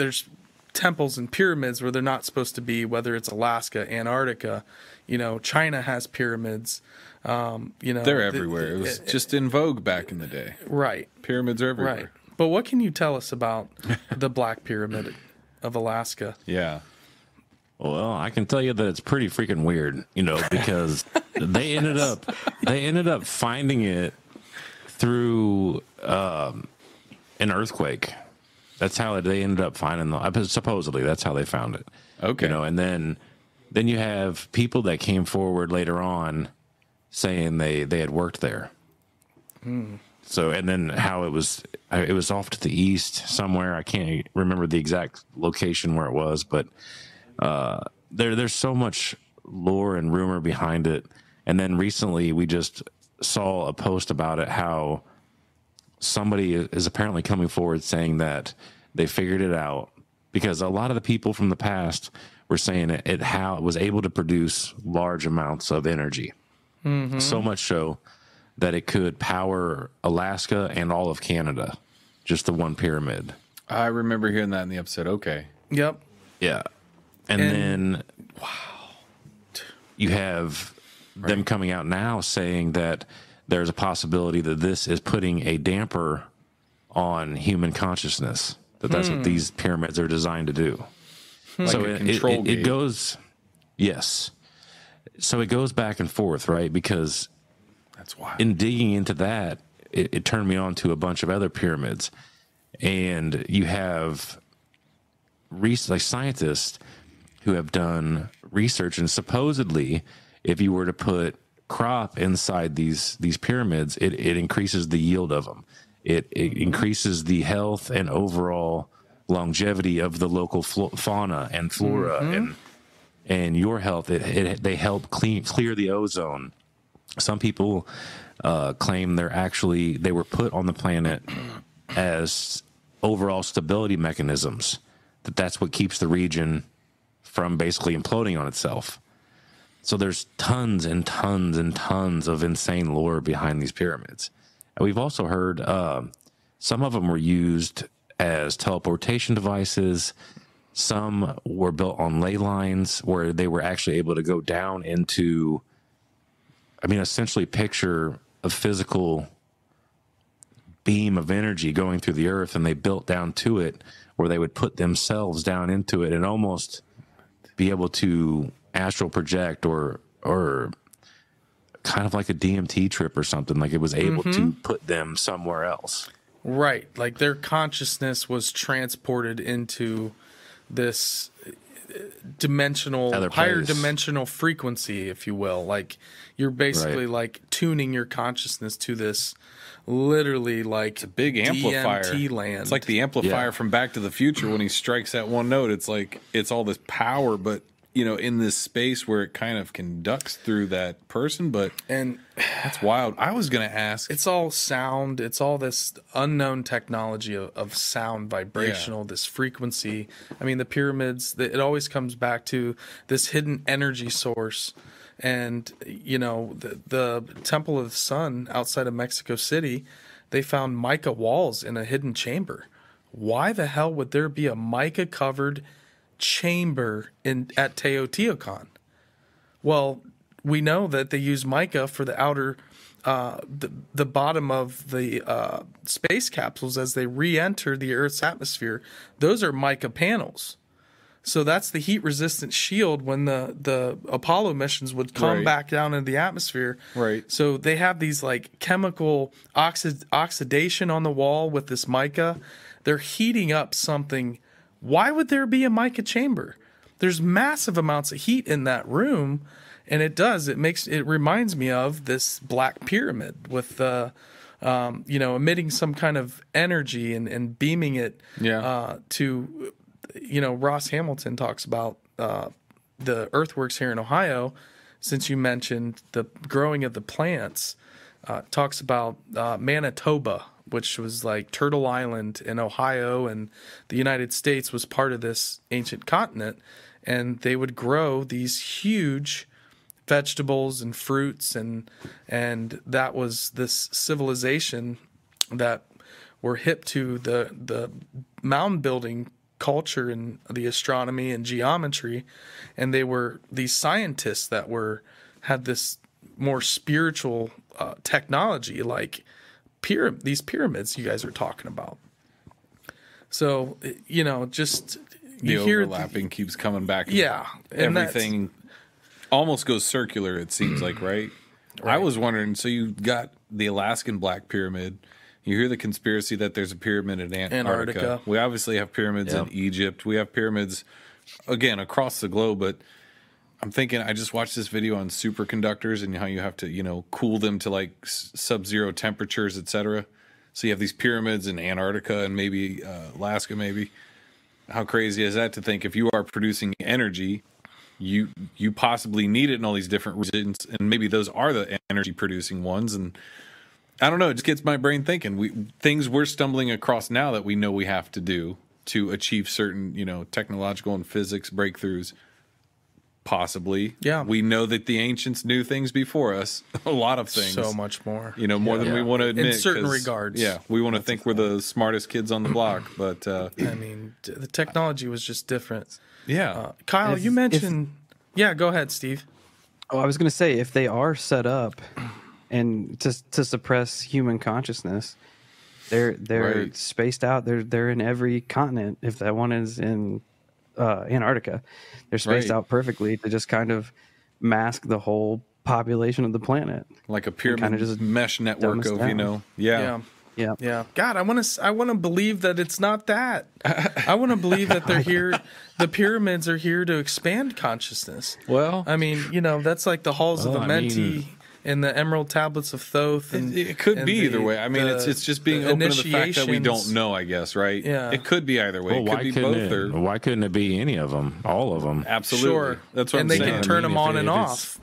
there's temples and pyramids where they're not supposed to be, whether it's Alaska, Antarctica. China has pyramids. They're everywhere. It was just in vogue back in the day. Right. Pyramids are everywhere. Right. But what can you tell us about the Black Pyramid of Alaska? Yeah. Well, I can tell you that it's pretty freaking weird, because they ended up finding it through an earthquake. That's how they ended up finding them. Supposedly, that's how they found it. Okay. And then you have people that came forward later on saying they had worked there. So, and then how it was off to the east somewhere. I can't remember the exact location where it was, but there's so much lore and rumor behind it. And then recently we just saw a post about it, how somebody is apparently coming forward saying that they figured it out, because a lot of the people from the past were saying it was able to produce large amounts of energy. Mm-hmm. So much so that it could power Alaska and all of Canada, just the one pyramid. I remember hearing that in the episode. Okay. Yep. Yeah. And then, wow, you have them coming out now saying that there's a possibility that this is putting a damper on human consciousness, that's what these pyramids are designed to do. Like so it goes, yes. So it goes back and forth, right? Because that's wild. In digging into that, it turned me on to a bunch of other pyramids. And you have scientists who have done research, and supposedly if you were to put crop inside these pyramids, it increases the yield of them. It increases the health and overall longevity of the local fauna and flora, and your health. They help clear the ozone. Some people claim they were put on the planet as overall stability mechanisms. That's what keeps the region from basically imploding on itself. So there's tons and tons and tons of insane lore behind these pyramids. And we've also heard some of them were used as teleportation devices. Some were built on ley lines where they were actually able to go down into, essentially picture a physical beam of energy going through the earth, and they built down to it where they would put themselves down into it and almost be able to astral project or kind of like a DMT trip or something. Like it was able to put them somewhere else. Right. Like their consciousness was transported into this higher dimensional frequency, if you will. Like you're basically like tuning your consciousness to this literally like it's a big amplifier. DMT land. It's like the amplifier from Back to the Future when he strikes that one note. It's like it's all this power, but in this space where it kind of conducts through that person. And that's wild. I was going to ask. It's all sound. It's all this unknown technology of sound, vibrational, this frequency. The pyramids, it always comes back to this hidden energy source. And, the Temple of the Sun outside of Mexico City, they found mica walls in a hidden chamber. Why the hell would there be a mica-covered chamber at Teotihuacan? Well, we know that they use mica for the outer, the bottom of the space capsules as they re-enter the Earth's atmosphere. Those are mica panels. So that's the heat-resistant shield when the Apollo missions would come back down into the atmosphere. Right. So they have these like chemical oxidation on the wall with this mica. They're heating up something. Why would there be a mica chamber? There's massive amounts of heat in that room, and it reminds me of this Black Pyramid with emitting some kind of energy and beaming it to. Ross Hamilton talks about the earthworks here in Ohio. Since you mentioned the growing of the plants, talks about Manitoba, which was like Turtle Island in Ohio, and the United States was part of this ancient continent, and they would grow these huge vegetables and fruits, and that was this civilization that were hip to the mound building culture and the astronomy and geometry, and they were these scientists that had this more spiritual technology, like these pyramids you guys are talking about. So, you know, just the overlapping keeps coming back. Yeah, and everything almost goes circular. It seems like, right? I was wondering. So you got the Alaskan Black Pyramid. You hear the conspiracy that there's a pyramid in Antarctica. We obviously have pyramids in Egypt. We have pyramids, again, across the globe. But I'm thinking, I just watched this video on superconductors and how you have to, you know, cool them to like sub-zero temperatures, etc. So you have these pyramids in Antarctica and maybe Alaska, maybe. How crazy is that to think if you are producing energy, you possibly need it in all these different regions, and maybe those are the energy producing ones. And I don't know, it just gets my brain thinking. Things we're stumbling across now that we know we have to do to achieve certain, you know, technological and physics breakthroughs. Possibly. Yeah. We know that the ancients knew things before us. A lot of things. So much more. You know, more than we want to admit. In certain regards. Yeah. We want to think we're the smartest kids on the block. But, I mean, the technology was just different. Yeah. Kyle, you mentioned... Yeah, go ahead, Steve. Oh, I was going to say, if they are set up and to suppress human consciousness, they're spaced out. They're in every continent. If that one is in Antarctica, they're spaced out perfectly to just kind of mask the whole population of the planet, like a pyramid kind of just mesh network of, you know, yeah. God, I want to believe that it's not that. I want to believe that they're here. The pyramids are here to expand consciousness. Well, I mean, you know, that's like the halls of the Menti and the Emerald Tablets of Thoth. And, it could be either way. I mean, it's just being open to the fact that we don't know, I guess, right? Yeah. It could be either way. Well, it could be both. Why couldn't it be any of them? All of them. Absolutely. Sure. That's what I'm saying. saying. And they can turn them on and off.